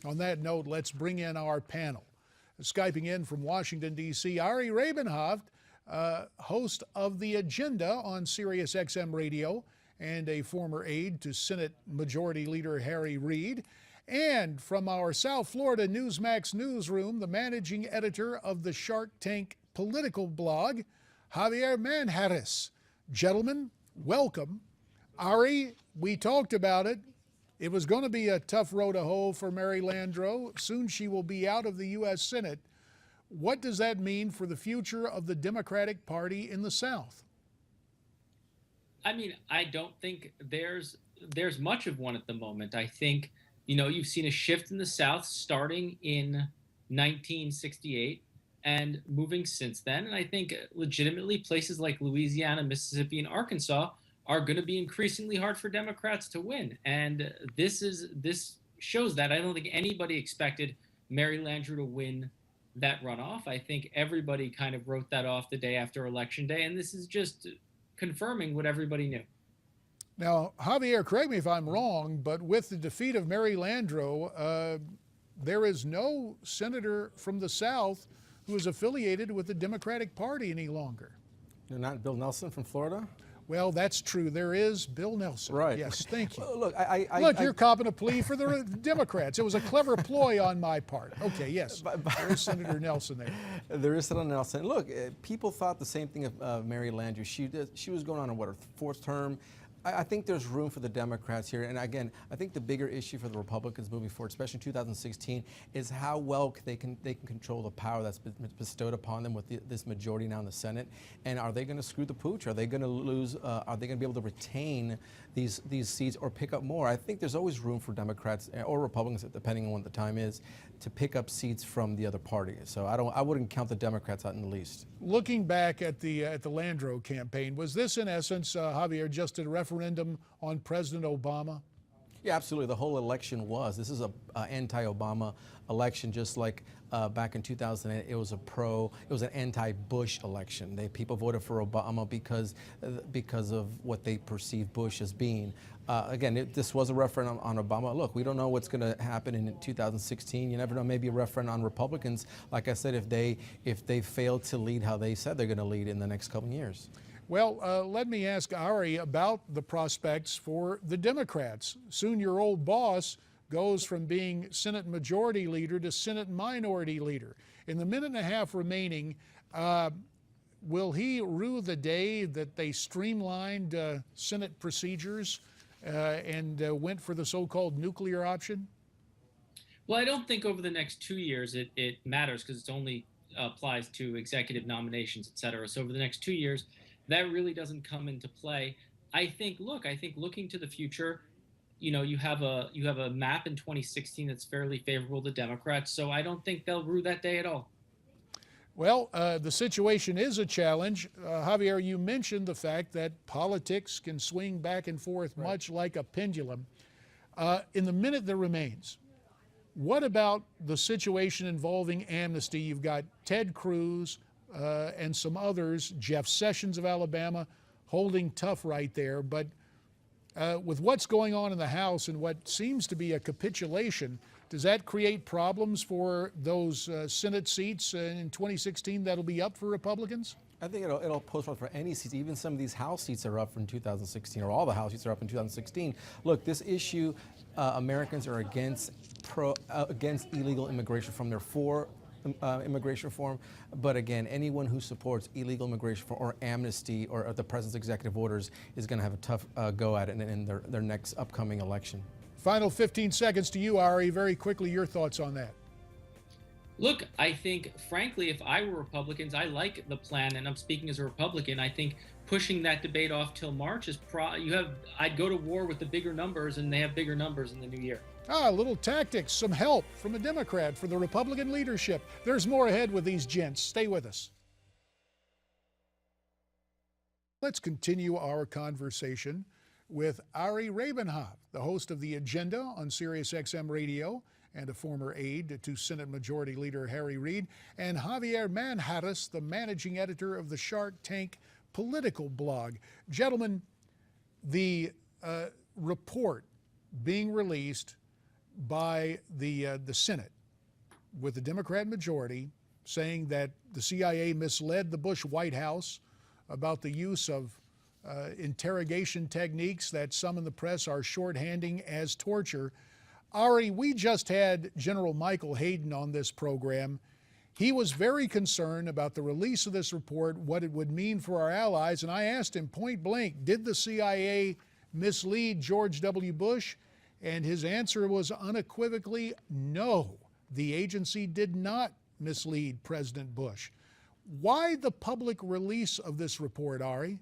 On that note, let's bring in our panel. Skyping in from Washington, D.C., Rabin-Havt, host of The Agenda on Sirius XM Radio and a former aide to Senate Majority Leader Reid. And from our South Florida Newsmax newsroom, the managing editor of the Shark Tank political blog, Javier Manjarres. Gentlemen, welcome. Ari, we talked about it. It was going to be a tough row to hoe for Mary Landrieu. Soon she will be out of the U.S. Senate. What does that mean for the future of the Democratic Party in the South? I mean, I don't think there's much of one at the moment. I think, you've seen a shift in the South starting in 1968 and moving since then. And I think legitimately places like Louisiana, Mississippi, and Arkansas are going to be increasingly hard for Democrats to win. And this shows that. I don't think anybody expected Mary Landrieu to win that runoff. I think everybody kind of wrote that off the day after Election Day, and this is just confirming what everybody knew. Now, Javier, correct me if I'm wrong, but with the defeat of Mary Landrieu, there is no senator from the South who is affiliated with the Democratic Party any longer. You're not Bill Nelson from Florida? Well, that's true. There is Bill Nelson. Right. Yes, thank you. Look, you're copping a plea for the Democrats. It was a clever ploy on my part. Okay, yes, there is Senator Nelson there. There is Senator Nelson. Look, people thought the same thing of Mary Landrieu. She was going on her fourth term. I think there's room for the Democrats here. And again, I think the bigger issue for the Republicans moving forward, especially in 2016, is how well they can control the power that's been bestowed upon them with this majority now in the Senate. And are they going to screw the pooch? Are they going to lose? Are they going to be able to retain these seats or pick up more? I think there's always room for Democrats or Republicans, depending on what the time is, to pick up seats from the other party. So I wouldn't count the Democrats out in the least. Looking back at the Landrieu campaign, was this in essence, Javier, just a referendum on President Obama? Yeah, absolutely. The whole election was. This is a anti-Obama election, just like back in 2008. It was an anti-Bush election. People voted for Obama because of what they perceived Bush as being. Again, this was a referendum on Obama. Look, we don't know what's going to happen in 2016. You never know. Maybe a referendum on Republicans. Like I said, if they fail to lead how they said they're going to lead in the next couple of years. Well, let me ask Ari about the prospects for the Democrats. Soon your old boss goes from being Senate Majority Leader to Senate Minority Leader. In the minute and a half remaining, will he rue the day that they streamlined Senate procedures and went for the so-called nuclear option? Well, I don't think over the next 2 years it matters because it only applies to executive nominations, et cetera. So over the next 2 years, that really doesn't come into play. I think looking to the future, you have a map in 2016 that's fairly favorable to Democrats. So I don't think they'll rue that day at all. Well, the situation is a challenge. Javier, you mentioned the fact that politics can swing back and forth much like a pendulum. In the minute that remains, what about the situation involving amnesty? You've got Ted Cruz and some others, Jeff Sessions of Alabama, holding tough right there. But with what's going on in the House and what seems to be a capitulation, does that create problems for those Senate seats in 2016 that'll be up for Republicans? I think it'll pose problems for any seats. Even some of these House seats are up in 2016, or all the House seats are up in 2016. Look, this issue, Americans are against illegal immigration from their immigration reform, but again, anyone who supports illegal immigration or amnesty or the president's executive orders is going to have a tough go at it in their next upcoming election. Final 15 seconds to you, Ari. Very quickly, your thoughts on that. Look, I think, frankly, if I were Republicans, I like the plan, and I'm speaking as a Republican. I think pushing that debate off till March is I'd go to war with the bigger numbers, and they have bigger numbers in the new year. A little tactics, some help from a Democrat for the Republican leadership. There's more ahead with these gents. Stay with us. Let's continue our conversation with Rabin-Havt, the host of The Agenda on Sirius XM Radio and a former aide to Senate Majority Leader Reid, and Javier Manjarres, the managing editor of the Shark Tank political blog. Gentlemen, the report being released by the Senate with the Democrat majority saying that the CIA misled the Bush White House about the use of interrogation techniques that some in the press are shorthanding as torture. Ari, we just had General Michael Hayden on this program. He was very concerned about the release of this report, what it would mean for our allies, and I asked him point blank, did the CIA mislead George W. Bush? And his answer was unequivocally no. The agency did not mislead President Bush. Why the public release of this report, Ari?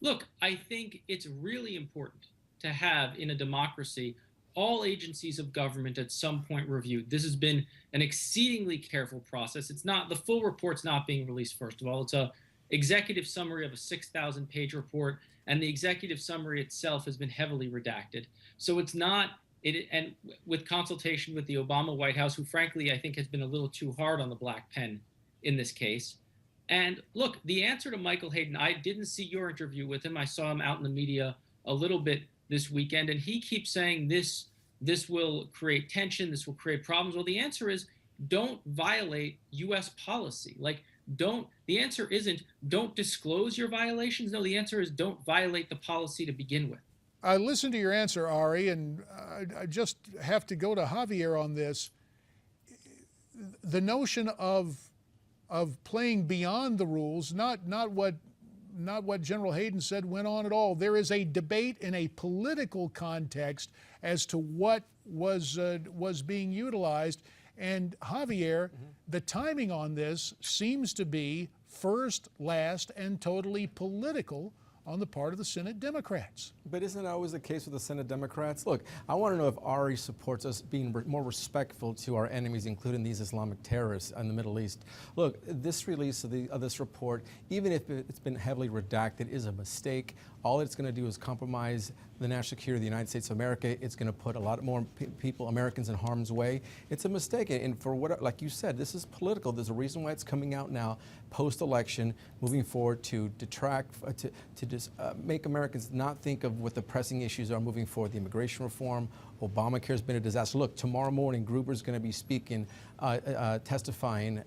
Look, I think it's really important to have in a democracy all agencies of government at some point reviewed. This has been an exceedingly careful process. It's not, the full report's not being released, first of all. It's a executive summary of a 6,000-page report, and the executive summary itself has been heavily redacted. So it's not, and with consultation with the Obama White House, who frankly I think has been a little too hard on the black pen in this case. And look, the answer to Michael Hayden, I didn't see your interview with him. I saw him out in the media a little bit this weekend, and he keeps saying this will create tension, this will create problems. Well, the answer is don't violate U.S. policy. The answer isn't don't disclose your violations. No, the answer is don't violate the policy to begin with. I listened to your answer, Ari, and I just have to go to Javier on this. The notion of playing beyond the rules, not what General Hayden said went on at all. There is a debate in a political context as to what was being utilized. And Javier, the timing on this seems to be first, last, and totally political on the part of the Senate Democrats. But isn't that always the case with the Senate Democrats? Look, I want to know if Ari supports us being more respectful to our enemies, including these Islamic terrorists in the Middle East. Look, this release of this report, even if it's been heavily redacted, is a mistake. All it's going to do is compromise the national security of the United States of America. It's going to put a lot more people, Americans, in harm's way. It's a mistake. And for what, like you said, this is political. There's a reason why it's coming out now, post-election, moving forward to detract, to just make Americans not think of what the pressing issues are moving forward. The immigration reform, Obamacare has been a disaster. Look, tomorrow morning, Gruber's going to be speaking, testifying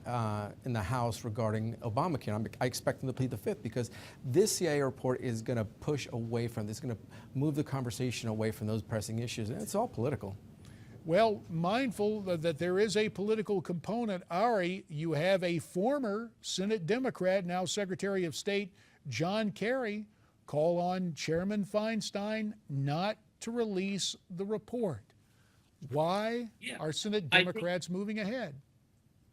in the House regarding Obamacare. I expect him to plead the fifth because this CIA report is going to push away from this, going to move the conversation away from those pressing issues, and it's all political. Well, mindful that there is a political component, Ari, you have a former Senate Democrat, now Secretary of State, John Kerry, call on Chairman Feinstein not to release the report. Why are Senate Democrats moving ahead?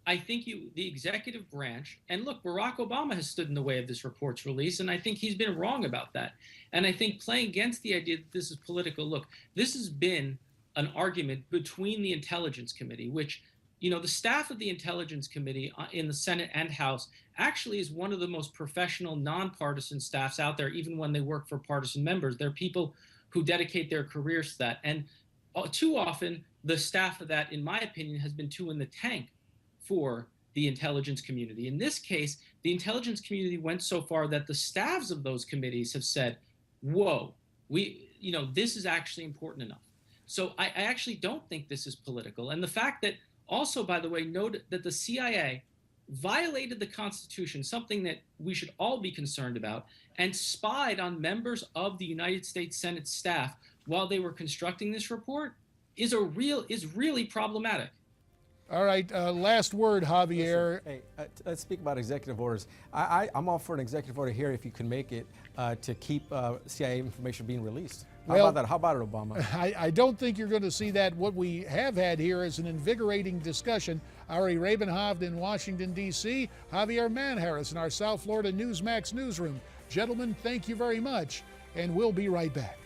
I think the executive branch, and look, Barack Obama has stood in the way of this report's release, and I think he's been wrong about that. And I think playing against the idea that this is political, look, this has been an argument between the Intelligence Committee, which, the staff of the Intelligence Committee in the Senate and House actually is one of the most professional, nonpartisan staffs out there, even when they work for partisan members. They're people who dedicate their careers to that. And too often, the staff of that, in my opinion, has been too in the tank for the intelligence community. In this case, the intelligence community went so far that the staffs of those committees have said, whoa, this is actually important enough. So I actually don't think this is political. And the fact that also, by the way, note that the CIA violated the Constitution, something that we should all be concerned about, and spied on members of the United States Senate staff while they were constructing this report is really problematic. All right, last word, Javier. Listen, hey, let's speak about executive orders. I'm all for an executive order here if you can make it to keep CIA information being released. How about that? How about it, Obama? I don't think you're going to see that. What we have had here is an invigorating discussion. Ari Rabin-Havt in Washington, D.C., Javier Manjarres in our South Florida Newsmax newsroom. Gentlemen, thank you very much, and we'll be right back.